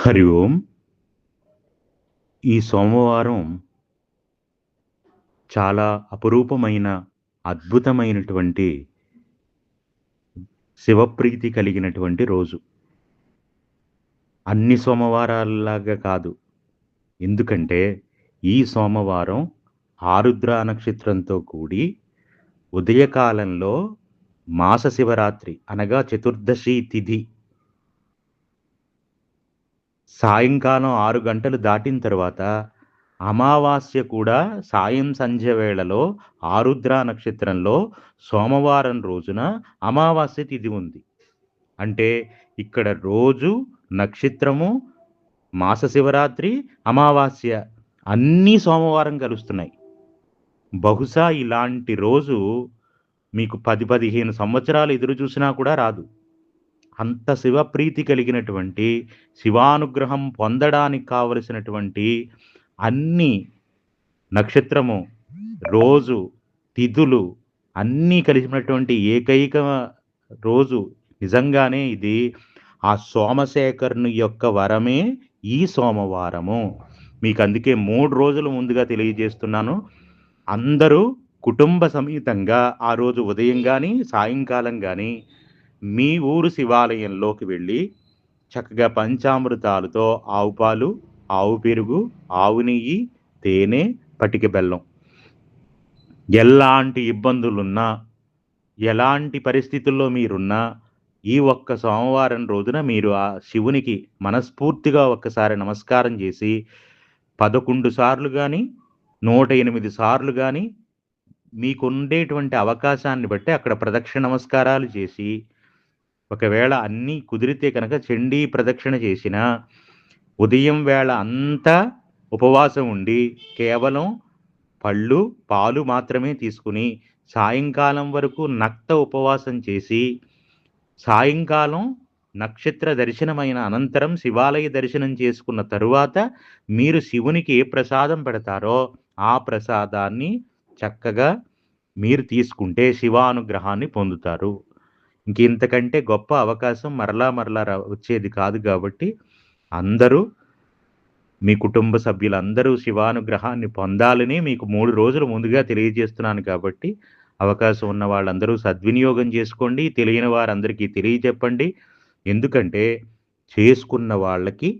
హరి ఓం. ఈ సోమవారం చాలా అపురూపమైన, అద్భుతమైనటువంటి శివప్రీతి కలిగినటువంటి రోజు. అన్ని సోమవారాల్లాగా కాదు. ఎందుకంటే ఈ సోమవారం ఆరుద్ర నక్షత్రంతో కూడి ఉదయకాలంలో మాస శివరాత్రి అనగా చతుర్దశి తిథి సాయంకాలం 6 గంటలు దాటిన తర్వాత అమావాస్య కూడా సాయం సంధ్య వేళలో ఆరుద్ర నక్షత్రంలో సోమవారం రోజున అమావాస్య తిథి ఉంది. అంటే ఇక్కడ రోజు, నక్షత్రము, మాస శివరాత్రి, అమావాస్య అన్నీ సోమవారం కలుస్తున్నాయి. బహుశా ఇలాంటి రోజు మీకు 10-15 సంవత్సరాలు ఎదురు చూసినా కూడా రాదు. అంత శివప్రీతి కలిగినటువంటి, శివానుగ్రహం పొందడానికి కావలసినటువంటి అన్ని నక్షత్రము, రోజు, తిథులు అన్నీ కలిసినటువంటి ఏకైక రోజు. నిజంగానే ఇది ఆ సోమశేఖరుని యొక్క వరమే ఈ సోమవారము. మీకు అందుకే 3 రోజులు ముందుగా తెలియజేస్తున్నాను. అందరూ కుటుంబ సమేతంగా ఆ రోజు ఉదయం కానీ, సాయంకాలం కానీ మీ ఊరు శివాలయంలోకి వెళ్ళి చక్కగా పంచామృతాలతో ఆవు పాలు, ఆవు పెరుగు, ఆవు నెయ్యి, తేనె, పటిక బెల్లం, ఎలాంటి ఇబ్బందులున్నా, ఎలాంటి పరిస్థితుల్లో మీరున్నా ఈ ఒక్క సోమవారం రోజున మీరు ఆ శివునికి మనస్ఫూర్తిగా ఒక్కసారి నమస్కారం చేసి 11 సార్లు కానీ, 108 సార్లు కానీ మీకుండేటువంటి అవకాశాన్ని బట్టి అక్కడ ప్రదక్షిణ నమస్కారాలు చేసి, ఒకవేళ అన్నీ కుదిరితే కనుక చండీ ప్రదక్షిణ చేసిన, ఉదయం వేళ అంతా ఉపవాసం ఉండి కేవలం పళ్ళు, పాలు మాత్రమే తీసుకుని సాయంకాలం వరకు నక్త ఉపవాసం చేసి, సాయంకాలం నక్షత్ర దర్శనమైన అనంతరం శివాలయ దర్శనం చేసుకున్న తరువాత మీరు శివునికి ఏ ప్రసాదం పెడతారో ఆ ప్రసాదాన్ని చక్కగా మీరు తీసుకుంటే శివానుగ్రహాన్ని పొందుతారు. ఇంకెంతకంటే గొప్ప అవకాశం మరలా వచ్చేది కాదు. కాబట్టి అందరూ, మీ కుటుంబ సభ్యులందరూ శివానుగ్రహాన్ని పొందాలని మీకు 3 రోజులు ముందుగా తెలియజేస్తున్నాను. కాబట్టి అవకాశం ఉన్న వాళ్ళందరూ సద్వినియోగం చేసుకోండి. తెలియని వారందరికీ తెలియచెప్పండి. ఎందుకంటే చేసుకున్న వాళ్ళకి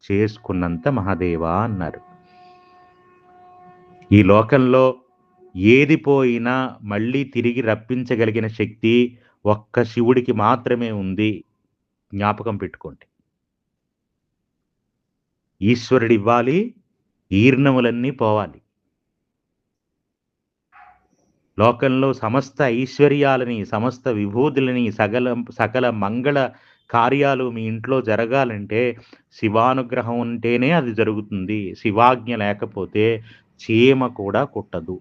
చేసుకున్నంత మహాదేవా అన్నారు. ఈ లోకంలో ఏది పోయినా మళ్ళీ తిరిగి రప్పించగలిగిన శక్తి ఒక్క శివుడికి మాత్రమే ఉంది. జ్ఞాపకం పెట్టుకోండి. ఈశ్వరుడు ఇవ్వాలి, ఈర్ణములన్నీ పోవాలి. లోకంలో సమస్త ఐశ్వర్యాలని, సమస్త విభూతులని, సకల మంగళ కార్యాలు మీ ఇంట్లో జరగాలంటే శివానుగ్రహం ఉంటేనే అది జరుగుతుంది. శివాజ్ఞ లేకపోతే చీమ కూడా కుట్టదు.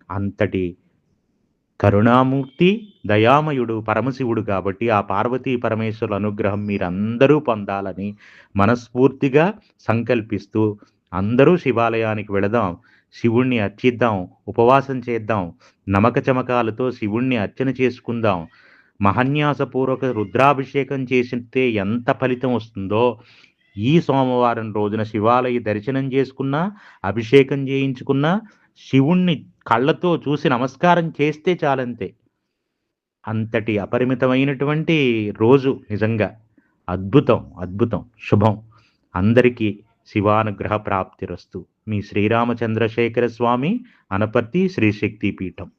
అంతటి కరుణామూర్తి, దయామయుడు పరమశివుడు. కాబట్టి ఆ పార్వతీ పరమేశ్వరుల అనుగ్రహం మీరందరూ పొందాలని మనస్ఫూర్తిగా సంకల్పిస్తూ అందరూ శివాలయానికి వెళదాం, శివుణ్ణి అర్చిద్దాం, ఉపవాసం చేద్దాం, నమక చమకాలతో శివుణ్ణి అర్చన చేసుకుందాం. మహన్యాసపూర్వక రుద్రాభిషేకం చేసితే ఎంత ఫలితం వస్తుందో ఈ సోమవారం రోజున శివాలయ దర్శనం చేసుకున్నా, అభిషేకం చేయించుకున్నా, శివుణ్ణి కళ్ళతో చూసి నమస్కారం చేస్తే చాలంతే. అంతటి అపరిమితమైనటువంటి రోజు. నిజంగా అద్భుతం, అద్భుతం, శుభం. అందరికీ శివానుగ్రహ ప్రాప్తిరస్తు. మీ శ్రీరామచంద్రశేఖర స్వామి, అనపర్తి శ్రీ శక్తి పీఠం.